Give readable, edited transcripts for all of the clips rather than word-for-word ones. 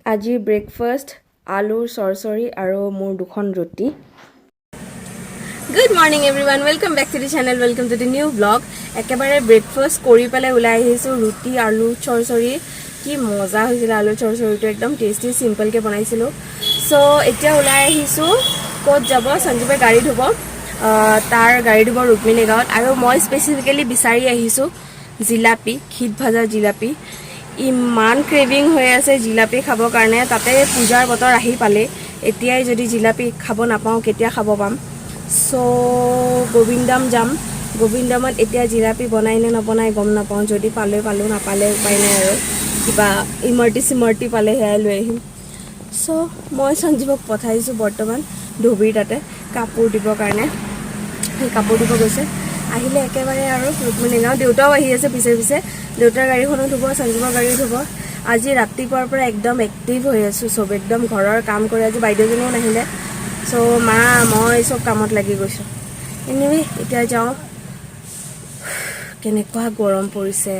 আজি ব্ৰেকফাষ্ট আলুৰ চৰচৰি আৰু মোৰ দুখন ৰুটি good morning everyone welcome back to the channel welcome to the new vlog একেবাৰে ব্ৰেকফাষ্ট কৰি পেলাই ওলাই আহিছোঁ ৰুটি আলু চৰচৰি কি মজা হৈছিল আলু চৰচৰিটো একদম টেষ্টি সিম্পলকৈ বনাইছিলোঁ সো এতিয়া ওলাই আহিছোঁ ক'ত যাব সঞ্জীৱে গাড়ী ধুব তাৰ গাড়ী ধুব ৰুক্মিণী গাঁৱত আৰু মই স্পেচিফিকেলি বিচাৰি আহিছোঁ জিলাপি খিট ভাজা জিলাপি ইমান ক্ৰেভিং হৈ আছে জিলাপি খাবৰ কাৰণে তাতে পূজাৰ বতৰ আহি পালে এতিয়াই যদি জিলাপি খাব নাপাওঁ কেতিয়া খাব পাম সো গোবিন্দাম যাম গোবিন্দামত এতিয়া জিলাপি বনাই নে নবনাই গম নাপাওঁ যদি পালে পালোঁ নাপালে উপায় নাই আৰু কিবা ইমাৰ্টি পালে সেয়াই লৈ আহিম সো মই সঞ্জীৱক পঠাইছোঁ বৰ্তমান ধুবুৰী তাতে কাপোৰ দিবৰ কাৰণে সেই কাপোৰ দিব গৈছে আহিলে একেবাৰে আৰু ৰুক্মিণী গাঁও দেউতাও আহি আছে পিছে পিছে দেউতাৰ গাড়ীখনো ধুব সঞ্জীৱৰ গাড়ীও ধুব আজি ৰাতিপুৱাৰ পৰা একদম এক্টিভ হৈ আছোঁ চব একদম ঘৰৰ কাম কৰি আজি বাইদেউজনীও নাহিলে সো মা মই চব কামত লাগি গৈছোঁ এনিৱে এতিয়া যাওঁ কেনেকুৱা গৰম পৰিছে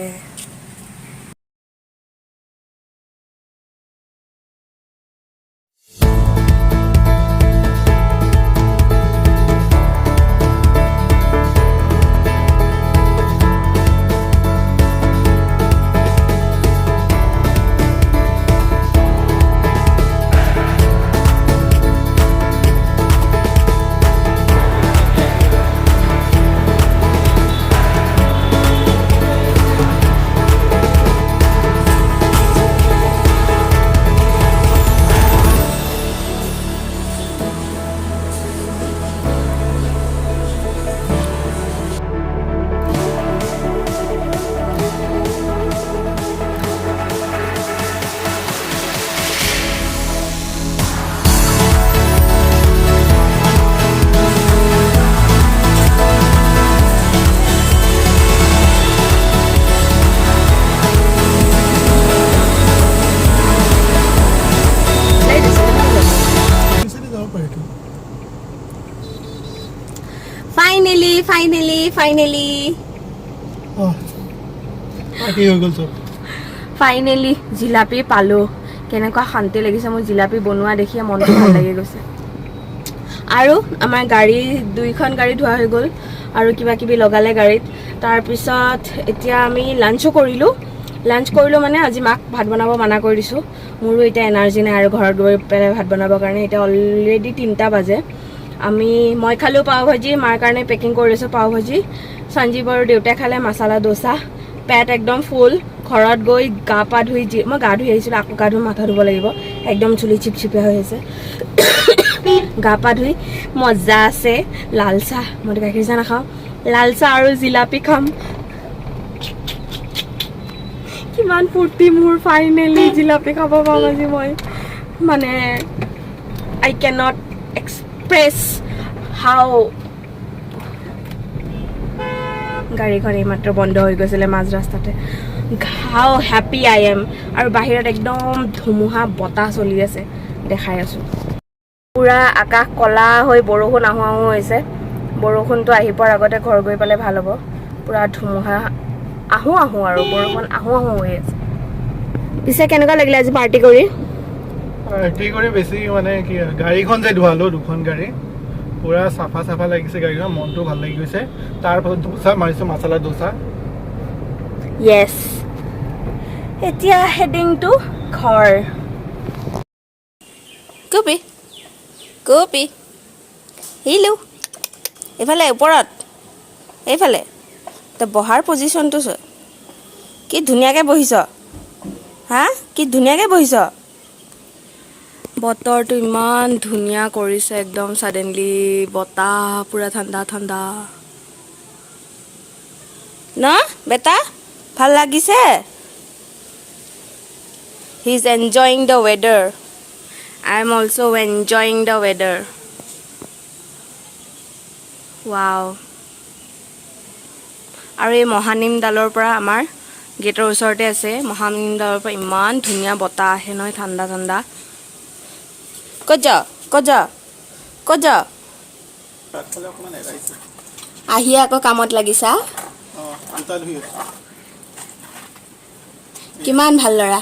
ফাইনেলি ফাইনেলি জিলাপি পালোঁ কেনেকুৱা শান্তি লাগিছে মোৰ জিলাপি বনোৱা দেখিয়ে মনটো ভাল লাগি গৈছে আৰু আমাৰ গাড়ী দুইখন গাড়ী ধোৱা হৈ গ'ল আৰু কিবা কিবি লগালে গাড়ীত তাৰপিছত এতিয়া আমি লাঞ্চো কৰিলোঁ মানে আজি মাক ভাত বনাব মানা কৰি দিছোঁ মোৰো এতিয়া এনাৰ্জি নাই আৰু ঘৰত গৈ পেলাই ভাত বনাবৰ কাৰণে এতিয়া অলৰেডি 3টা বাজে মই খালোঁ পাও ভাজি মাৰ কাৰণে পেকিং কৰি দিছোঁ পাও ভাজি সঞ্জীৱ আৰু দেউতাই খালে মছলা ডোচা পেট একদম ফুল ঘৰত গৈ গা পা ধুই মই গা ধুই আহিছিলোঁ আকৌ গা ধুই মাথা ধুব লাগিব একদম চুলি চিপচিপীয়া হৈ আছে গা পা ধুই মজা আছে লাল চাহ মই গাখীৰ চাহ নাখাওঁ লাল চাহ আৰু জিলাপি খাম কিমান ফূৰ্তি মোৰ ফাইনেলি জিলাপি খাব পাম আজি মই মানে আই কেন নট এক্সপ্ৰেছ হাউ গাড়ীখন এইমাত্ৰ বন্ধ হৈ গৈছিলে মাজ ৰাস্তাতে হাউ হেপী আই এম আৰু বাহিৰত একদম ধুমুহা বতাহ চলি আছে দেখাই আছোঁ পুৰা আকাশ কলা হৈ বৰষুণ আহোঁ হৈছে বৰষুণটো আহি পোৱাৰ আগতে ঘৰ গৈ পালে ভাল হ'ব পুৰা ধুমুহা আহোঁ আৰু বৰষুণ আহোঁ হৈ আছে পিছে কেনেকুৱা লাগিলে আজি পাৰ্টি কৰি বেছি মানে কি গাড়ীখন যে ধোৱালো দুখন গাড়ী পুৰা চাফা লাগিছে গাড়ীখন মনটো ভাল লাগি গৈছে তাৰপাছত দোচা মাৰিছোঁ মছলা দোচা য়েছ এতিয়া হেডিং টু ঘৰ কপি হিলো এইফালে ওপৰত এইফালে তই বহাৰ পজিশ্যনটো চোৱা কি ধুনীয়াকৈ বহিছ কি ধুনীয়াকৈ বহিছ বতৰটো ইমান ধুনীয়া কৰিছে একদম ছাডেনলি বতাহ পুৰা ঠাণ্ডা ন বেটা ভাল লাগিছে he is enjoying the weather I am also' enjoying the weather wow আৰু এই মহানিমডালৰ পৰা আমাৰ গেটৰ ওচৰতে আছে মহানিমডালৰ পৰা ইমান ধুনীয়া বতাহ আহে নহয় ঠাণ্ডা ক'ত যা আহি আকৌ কামত লাগিছা কিমান ভাল ল'ৰা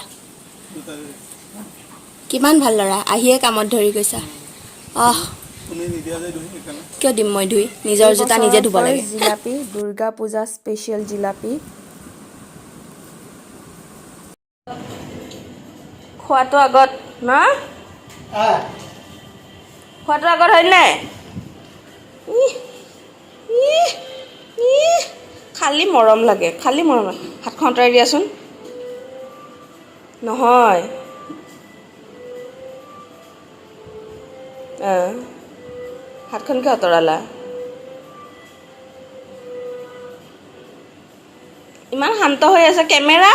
কিমান ভাল ল'ৰা আহিয়ে কামত ধৰি গৈছা আহ তুমি নিদিয়া যে ধুই সেইকাৰণে কিয় দিম মই ধুই নিজৰ জোতা নিজে ধুব লাগে জিলাপি দুৰ্গা পূজা স্পেচিয়েল জিলাপি খোৱাটো আগত না খোৱাটো আগত হয় নাই খালি মৰম লাগে হাতখন আঁতৰাই দিয়াচোন নহয় হাতখন কিয় আঁতৰালা ইমান শান্ত হৈ আছে কেমেৰা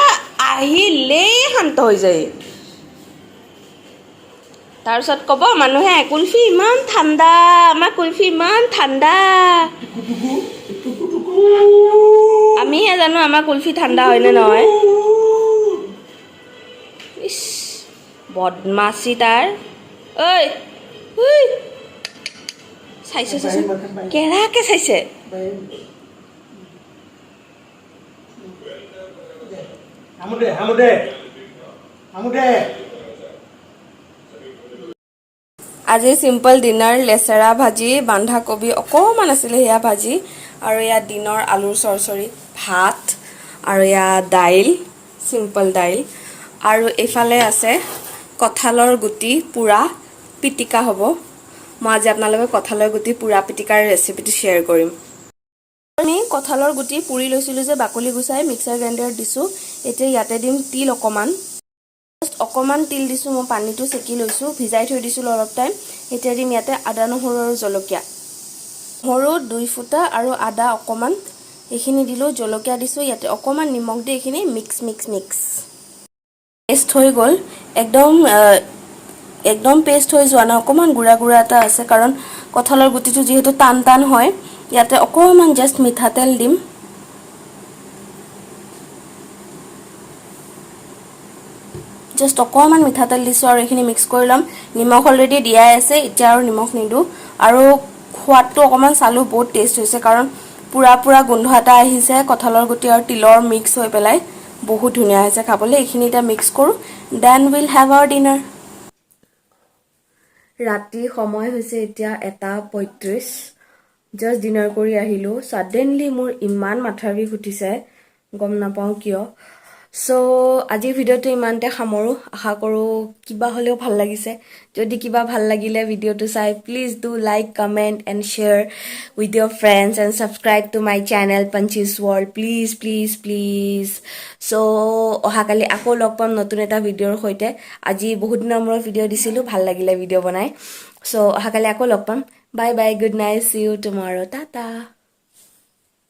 আহিলেই শান্ত হৈ যায় তাৰপিছত ক'ব মানুহে কুলফি ইমান ঠাণ্ডা আমাৰ কুলফি ইমান ঠাণ্ডা আমিহে জানো আমাৰ কুলফি ঠাণ্ডা হয়নে নহয় ইছ বদমাছি তাৰ ঐ চাইছে কেৰাকে চাইছে আজি চিম্পল ডিনাৰ লেচেৰা ভাজি বন্ধাকবি অকণমান আছিলে সেয়া ভাজি আৰু ইয়াত দিনৰ আলুৰ চৰচৰি ভাত আৰু ইয়াত দাইল চিম্পল দাইল আৰু এইফালে আছে কঁঠালৰ গুটি পুৰা পিটিকা হ'ব মই আজি আপোনালোকক কঁঠালৰ গুটি পুৰা পিটিকাৰ ৰেচিপিটো শ্বেয়াৰ কৰিম আমি কঁঠালৰ গুটি পুৰি লৈছিলোঁ যে বাকলি গুচাই মিক্সাৰ গ্ৰাইণ্ডাৰত দিছোঁ এতিয়া ইয়াতে দিম তিল অকণমান তিল দিছোঁ মই পানীটো চেকি লৈছোঁ ভিজাই থৈ দিছিলোঁ অলপ টাইম এতিয়া দিম ইয়াতে আদা নহৰু আৰু জলকীয়া নহৰু 2 ফুটা আৰু আদা অকণমান এইখিনি দিলোঁ জলকীয়া দিছোঁ ইয়াতে অকণমান নিমখ দি এইখিনি মিক্স পেষ্ট হৈ গ'ল একদম পেষ্ট হৈ যোৱা নাই অকণমান গুড়া এটা আছে কাৰণ কঁঠালৰ গুটিটো যিহেতু টান হয় ইয়াতে অকণমান জাষ্ট মিঠাতেল দিম জাষ্ট অকণমান মিঠাতেল দিছোঁ আৰু এইখিনি মিক্স কৰি ল'ম নিমখ অলৰেডি দিয়াই আছে এতিয়া আৰু নিমখ নিদিওঁ আৰু সোৱাদটো অকণমান চালোঁ বহুত টেষ্ট হৈছে কাৰণ পুৰা গোন্ধ এটা আহিছে কঁঠালৰ গুটি আৰু তিলৰ মিক্স হৈ পেলাই বহুত ধুনীয়া হৈছে খাবলৈ এইখিনি এতিয়া মিক্স কৰোঁ then will have our dinner ৰাতি সময় হৈছে এতিয়া 1:35 জাষ্ট ডিনাৰ কৰি আহিলোঁ ছাডেনলি মোৰ ইমান মাথাৰ বিষ উঠিছে গম নাপাওঁ কিয় সো আজিৰ ভিডিঅ'টো ইমানতে সামৰোঁ আশা কৰোঁ কিবা হ'লেও ভাল লাগিছে যদি কিবা ভাল লাগিলে ভিডিঅ'টো চাই please do like comment and share with your friends and subscribe to my channel পঞ্চিছ ৱৰ্ল্ড প্লিজ সো অহাকালি আকৌ লগ পাম নতুন এটা ভিডিঅ'ৰ সৈতে আজি বহুত দিনৰ মূৰত ভিডিঅ' দিছিলোঁ ভাল লাগিলে ভিডিঅ' বনাই সো অহাকালি আকৌ লগ পাম bye bye good night see you tomorrow Tata